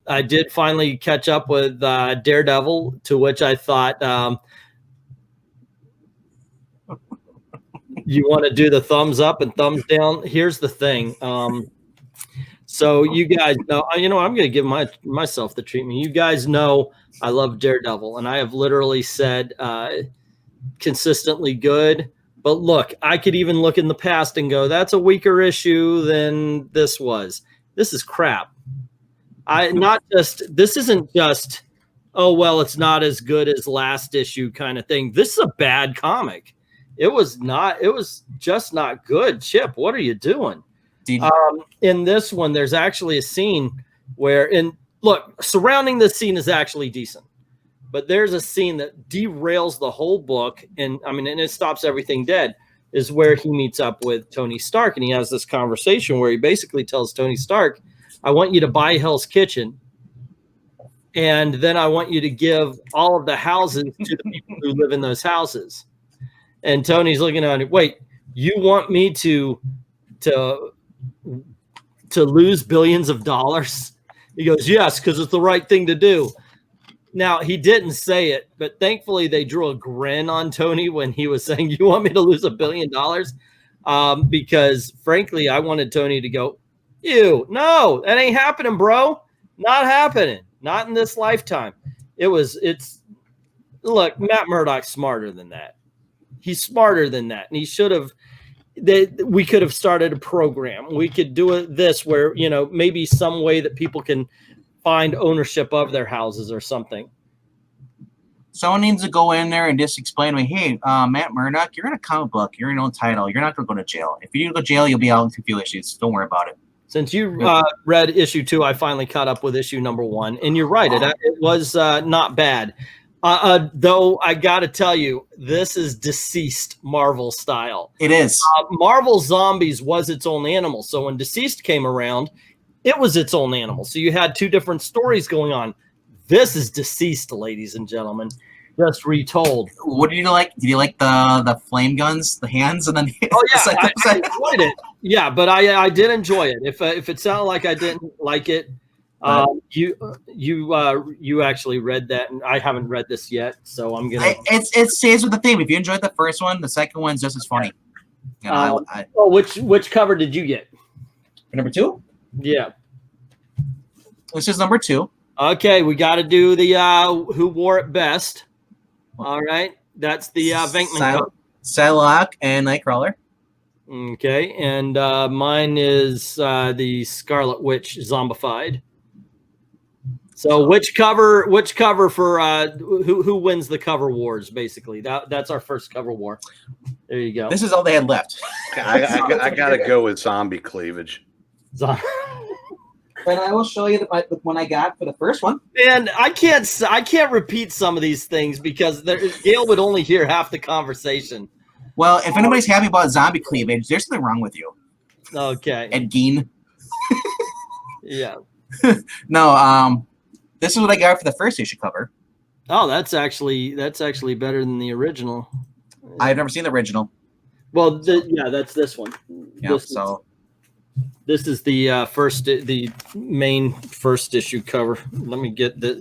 I did finally catch up with Daredevil, to which I thought, you want to do the thumbs up and thumbs down? Here's the thing. So you guys know, I'm going to give myself the treatment. You guys know I love Daredevil, and I have literally said consistently good. But look, I could even look in the past and go, that's a weaker issue than this was. This is crap. This isn't just, oh, well, it's not as good as last issue kind of thing. This is a bad comic. It was just not good. Chip, what are you doing? In this one, there's actually a scene where, surrounding this scene is actually decent. But there's a scene that derails the whole book, and it stops everything dead, is where he meets up with Tony Stark, and he has this conversation where he basically tells Tony Stark, I want you to buy Hell's Kitchen, and then I want you to give all of the houses to the people who live in those houses. And Tony's looking at it, wait, you want me to lose billions of dollars? He goes, yes, because it's the right thing to do. Now, he didn't say it, but thankfully they drew a grin on Tony when he was saying, you want me to lose $1 billion? Because, frankly, I wanted Tony to go, ew, no, that ain't happening, bro. Not happening. Not in this lifetime. Look, Matt Murdock's smarter than that. He's smarter than that. And he should have, we could have started a program. We could do this where, maybe some way that people can find ownership of their houses or something. Someone needs to go in there and just explain to me, hey, Matt Murdock, you're in a comic book. You're in Untitled. You're not going to go to jail. If you go to jail, you'll be out in a few issues. Don't worry about it. Since you read issue 2, I finally caught up with issue number 1. And you're right. It was not bad. Though I got to tell you, this is deceased Marvel style. It is. Marvel Zombies was its own animal. So when Deceased came around, it was its own animal. So you had 2 different stories going on. This is Deceased, ladies and gentlemen, just retold. What did you like? Did you like the flame guns, the hands, and then? Oh yeah, I enjoyed it. Yeah, but I did enjoy it. If it sounded like I didn't like it, you actually read that, and I haven't read this yet, so I'm gonna. It stays with the theme. If you enjoyed the first one, the second one's just as funny. Which cover did you get? Number 2. Yeah. This is number 2. Okay, we got to do the who wore it best. All right, that's the Venkman. Psylocke and Nightcrawler. Okay, and mine is the Scarlet Witch zombified. So which cover for who wins the cover wars? Basically, that's our first cover war. There you go. This is all they had left. I gotta go with zombie cleavage. And I will show you the one I got for the first one. And I can't repeat some of these things because Gail would only hear half the conversation. Well, if anybody's happy about zombie cleavage, there's something wrong with you. Okay. Ed Gein. Yeah. No, this is what I got for the first issue cover. Oh, that's actually better than the original. I've never seen the original. Well, yeah, that's this one. Yeah, This is the main first issue cover. Let me get the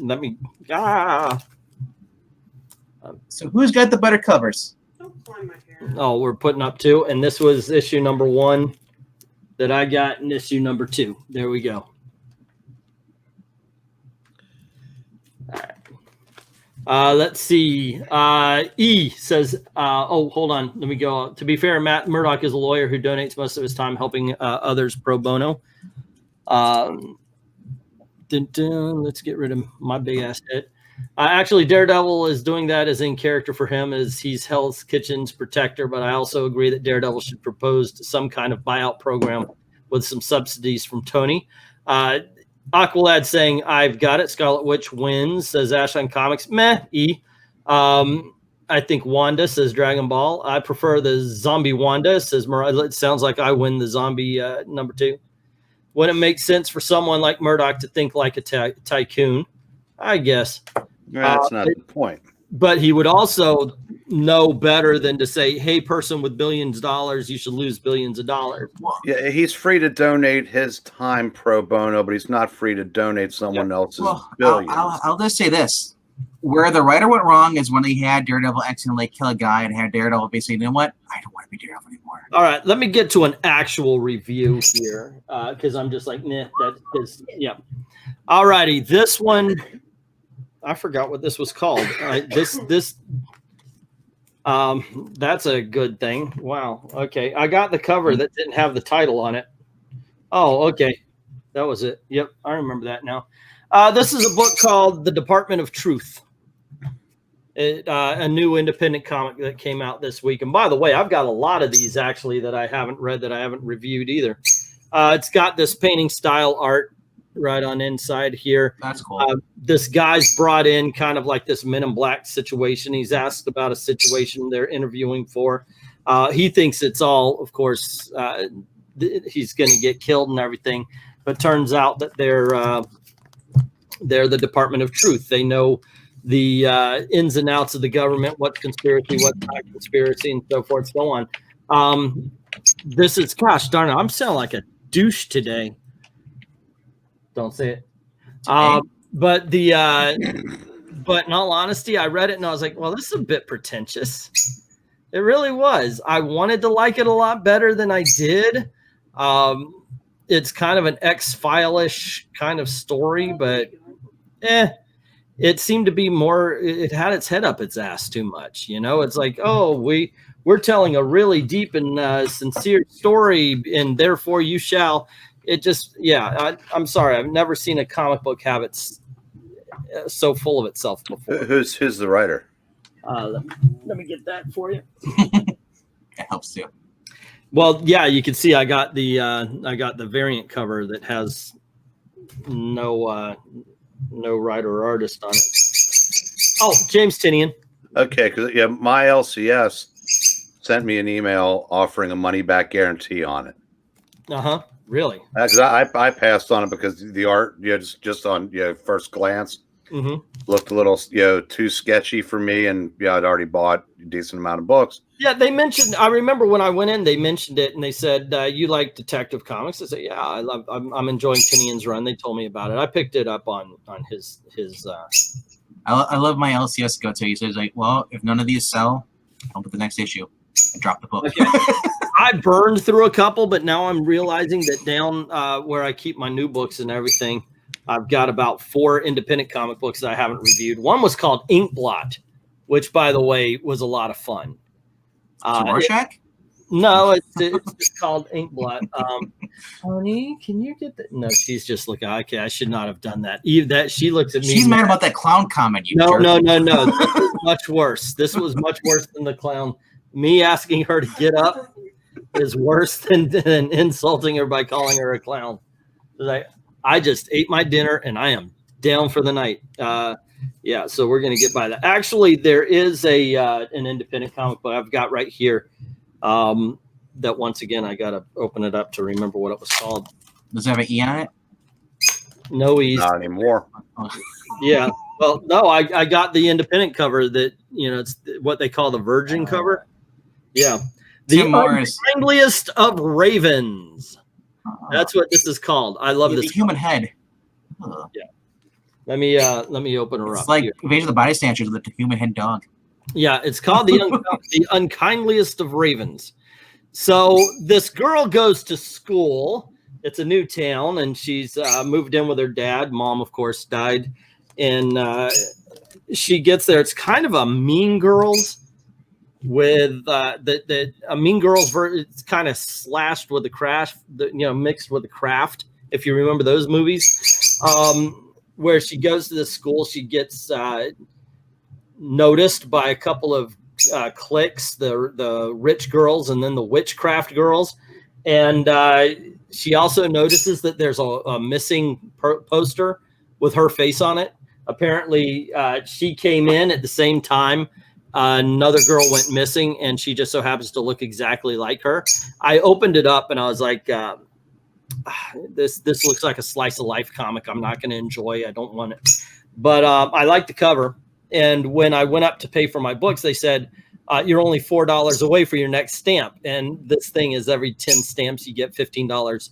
So who's got the better covers? Oh, we're putting up 2, and this was issue number 1 that I got, and issue number 2. There we go. All right. Let's see. E says, oh, hold on. Let me go. To be fair, Matt Murdock is a lawyer who donates most of his time helping others pro bono. Let's get rid of my big ass head. Actually, Daredevil is doing that as in character for him, as he's Hell's Kitchen's protector. But I also agree that Daredevil should propose some kind of buyout program with some subsidies from Tony. Aqualad saying, I've got it. Scarlet Witch wins, says Ash on Comics. Meh, E. I think Wanda, says Dragon Ball. I prefer the zombie Wanda, says Mariah. It sounds like I win the zombie number 2. Wouldn't it make sense for someone like Murdoch to think like a tycoon? I guess. That's not the point. But he would also know better than to say, hey, person with billions of dollars, you should lose billions of dollars. Yeah, he's free to donate his time pro bono, but he's not free to donate someone else's billions. I'll just say this. Where the writer went wrong is when he had Daredevil accidentally kill a guy and had Daredevil basically, you know what? I don't want to be Daredevil anymore. All right, let me get to an actual review here because I'm just like, nah, that is, yeah. All righty, this one, I forgot what this was called. That's a good thing. Wow. Okay, I got the cover that didn't have the title on it. Oh, okay, that was it. Yep, I remember that now. This is a book called The Department of Truth. A new independent comic that came out this week. And by the way, I've got a lot of these actually that I haven't read, that I haven't reviewed either. It's got this painting style art right on inside here. That's cool. This guy's brought in kind of like this Men in Black situation. He's asked about a situation they're interviewing for. He thinks it's all, of course, he's going to get killed and everything. But turns out that they're the Department of Truth. They know the ins and outs of the government, what's conspiracy, what's not conspiracy, and so forth, so on. This is, gosh darn it, I'm sounding like a douche today. Don't say it. But in all honesty, I read it and I was like, well, this is a bit pretentious. It really was. I wanted to like it a lot better than I did. It's kind of an X-File-ish kind of story, but it seemed to be more, it had its head up its ass too much. You know, it's like, oh, we're telling a really deep and sincere story, and therefore you shall. It just, yeah, I'm sorry. I've never seen a comic book have it so full of itself before. Who's the writer? Let me get that for you. It helps too. Well, yeah, you can see I got the variant cover that has no writer or artist on it. Oh, James Tinian. Okay, because yeah, my LCS sent me an email offering a money back guarantee on it. Really? Because I passed on it because the art, just on first glance, looked a little too sketchy for me, and I'd already bought a decent amount of books. Yeah, they mentioned. I remember when I went in, they mentioned it, and they said, "You like Detective Comics?" I said, "Yeah, I'm enjoying Tinian's run." They told me about it. I picked it up on his. I love my LCS go to. He says like, "Well, if none of these sell, I'll put the next issue." I dropped the book. Okay. I burned through a couple, but now I'm realizing that down where I keep my new books and everything, I've got about 4 independent comic books that I haven't reviewed. One was called Inkblot, which, by the way, was a lot of fun. Rorschach? No, it's just called Inkblot. Honey, can you get that? No, she's just looking. Okay, I should not have done that. That she looks at me. She's mad about that clown comment. No. This was much worse. This was much worse than the clown. Me asking her to get up is worse than insulting her by calling her a clown. Like, I just ate my dinner and I am down for the night. Yeah, so we're gonna get by that. Actually, there is an independent comic book I've got right here. That once again I gotta open it up to remember what it was called. Does it have an E on it? No E's. Not anymore. Yeah. Well, no, I got the independent cover that it's what they call the virgin cover. Yeah. The Unkindliest of Ravens. That's what this is called. I love this. The human head. Yeah. Let me open her up. It's like Invasion of the Body Snatchers with the human head dog. Yeah, it's called the Unkindliest of Ravens. So this girl goes to school. It's a new town, and she's moved in with her dad. Mom, of course, died, and she gets there. It's kind of a Mean Girls with a Mean Girls it's kind of slashed with the craft, mixed with the Craft. If you remember those movies, where she goes to the school, she gets noticed by a couple of cliques, the rich girls and then the witchcraft girls, and she also notices that there's a missing poster with her face on it. Apparently, she came in at the same time. Another girl went missing, and she just so happens to look exactly like her. I opened it up, and I was like, this looks like a slice of life comic I'm not going to enjoy. I don't want it. But I like the cover. And when I went up to pay for my books, they said, you're only $4 away for your next stamp. And this thing is every 10 stamps, you get $15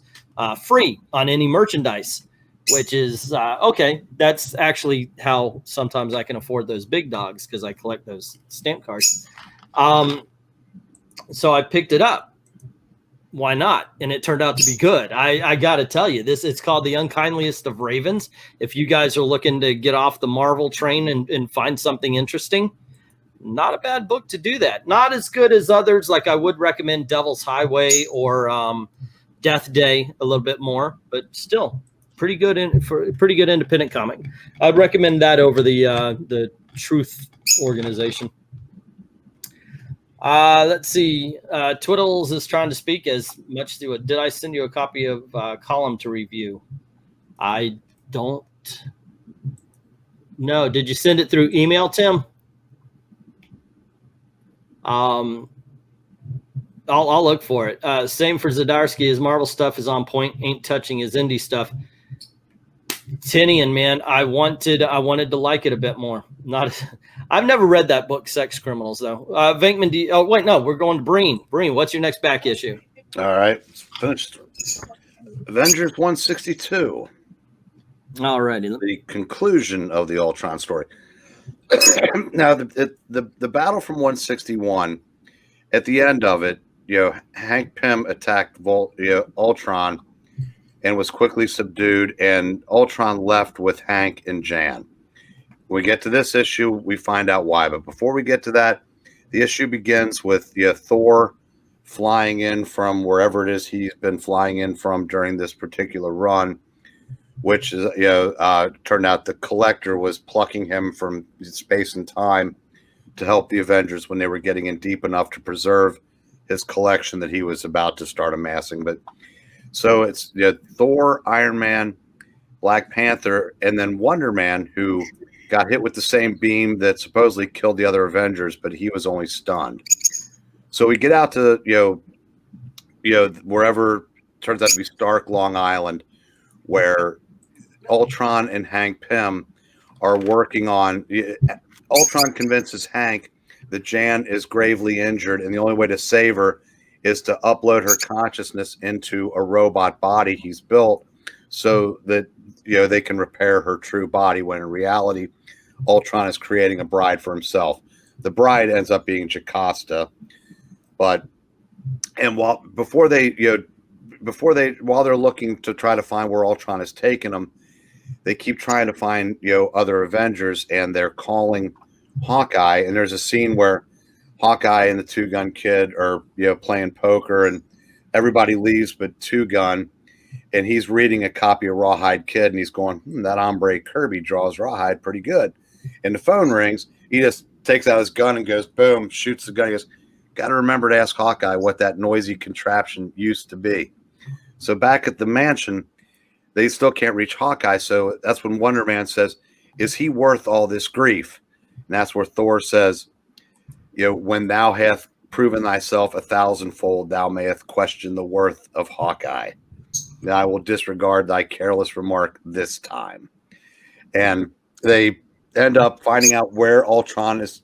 free on any merchandise, which is okay. That's actually how sometimes I can afford those big dogs, because I collect those stamp cards. So I picked it up. Why not? And it turned out to be good. I got to tell you, it's called The Unkindliest of Ravens. If you guys are looking to get off the Marvel train and find something interesting, not a bad book to do that. Not as good as others. Like I would recommend Devil's Highway or Death Day a little bit more, but still pretty good pretty good independent comic. I'd recommend that over the Truth organization. Let's see. Twiddles is trying to speak as much to it. Did I send you a copy of Column to review? I don't know. Did you send it through email, Tim? I'll look for it. Same for Zdarsky. His Marvel stuff is on point. Ain't touching his indie stuff. Tinian, man, I wanted to like it a bit more. I've never read that book, Sex Criminals, though. Venkman, oh wait, no, we're going to Breen. Breen, what's your next back issue? All right, it's finished. Avengers 162. All righty. The conclusion of the Ultron story. Now, the battle from 161, at the end of it, Hank Pym attacked Ultron and was quickly subdued, and Ultron left with Hank and Jan. When we get to this issue, we find out why. But before we get to that, the issue begins with Thor flying in from wherever it is he's been flying in from during this particular run, which is turned out the Collector was plucking him from space and time to help the Avengers when they were getting in deep enough to preserve his collection that he was about to start amassing. But so it's Thor, Iron Man, Black Panther, and then Wonder Man, who got hit with the same beam that supposedly killed the other Avengers, but he was only stunned. So we get out to wherever turns out to be Stark, Long Island, where Ultron and Hank Pym are working on. Ultron convinces Hank that Jan is gravely injured, and the only way to save her is to upload her consciousness into a robot body he's built, so that they can repair her true body. When in reality, Ultron is creating a bride for himself. The bride ends up being Jocasta, while they're looking to try to find where Ultron has taken them, they keep trying to find other Avengers, and they're calling Hawkeye. And there's a scene where Hawkeye and the Two Gun Kid are playing poker, and everybody leaves but Two Gun, and he's reading a copy of Rawhide Kid, and he's going, that hombre Kirby draws Rawhide pretty good. And the phone rings. He just takes out his gun and goes, boom, shoots the gun. He goes, got to remember to ask Hawkeye what that noisy contraption used to be. So back at the mansion, they still can't reach Hawkeye. So that's when Wonder Man says, is he worth all this grief? And that's where Thor says, when thou hast proven thyself 1,000-fold, thou mayest question the worth of Hawkeye. Now I will disregard thy careless remark this time. And they end up finding out where Ultron is,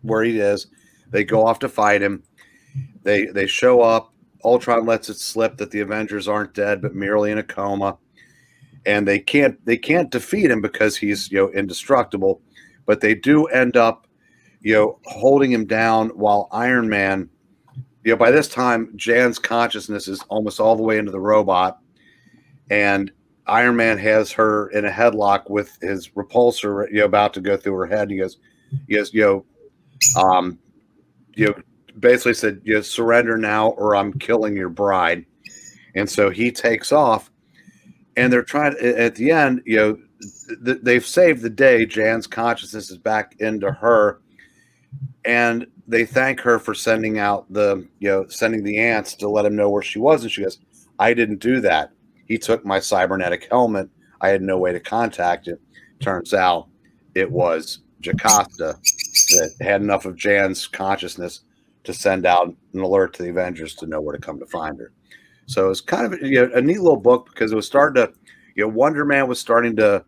where he is. They go off to fight him. They show up. Ultron lets it slip that the Avengers aren't dead, but merely in a coma. And they can't defeat him because he's indestructible. But they do end up holding him down while Iron Man, by this time, Jan's consciousness is almost all the way into the robot, and Iron Man has her in a headlock with his repulsor, about to go through her head. He goes, basically said, surrender now or I'm killing your bride. And so he takes off, and they're trying to, at the end, they've saved the day. Jan's consciousness is back into her, and they thank her for sending out sending the ants to let him know where she was. And she goes, I didn't do that. He took my cybernetic helmet. I had no way to contact it. Turns out it was Jocasta that had enough of Jan's consciousness to send out an alert to the Avengers to know where to come to find her. So it's kind of a neat little book, because it was starting to, Wonder Man was starting to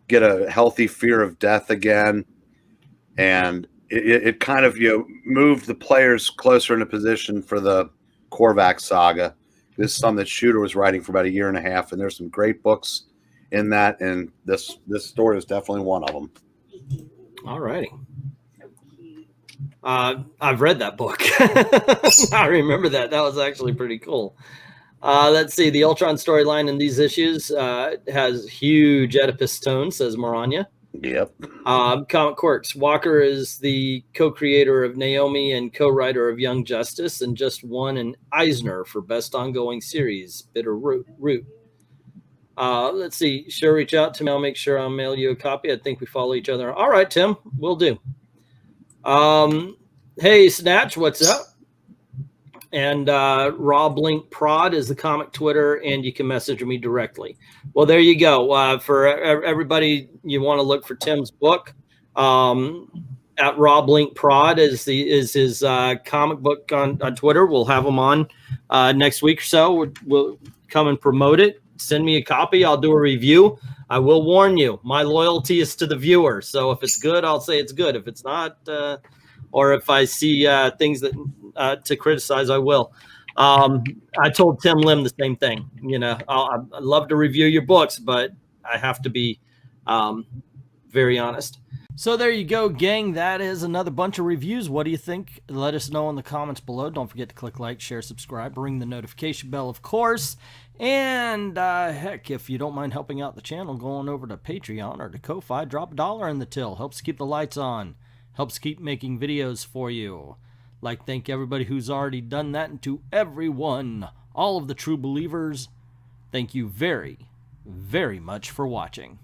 get a healthy fear of death again. And it kind of moved the players closer in a position for the Korvac saga. This is something that Shooter was writing for about a year and a half, and there's some great books in that, and this story is definitely one of them. All righty. I've read that book. I remember that. That was actually pretty cool. Let's see. The Ultron storyline in these issues has huge Oedipus tone, says Maranya. Yep. Comic Quirks. Walker is the co-creator of Naomi and co-writer of Young Justice, and just won an Eisner for Best Ongoing Series, Bitter Root. Let's see. Sure, reach out to me. I'll make sure I'll mail you a copy. I think we follow each other. All right, Tim. Will do. Hey, Snatch, what's up? And Rob Link Prod is the comic Twitter, and you can message me directly. Well, there you go. For everybody, you want to look for Tim's book. At Rob Link Prod is his comic book on Twitter. We'll have him on next week or so. We'll come and promote it. Send me a copy. I'll do a review. I will warn you, my loyalty is to the viewer. So if it's good, I'll say it's good. If it's not, or if I see things that to criticize, I will. I told Tim Lim the same thing. I'd love to review your books, but I have to be very honest. So there you go, gang. That is another bunch of reviews. What do you think? Let us know in the comments below. Don't forget to click like, share, subscribe, ring the notification bell, of course. And heck, if you don't mind helping out the channel, go on over to Patreon or to Ko-Fi, drop $1 in the till. Helps keep the lights on. Helps keep making videos for you. Thank everybody who's already done that, and to everyone, all of the true believers, thank you very, very much for watching.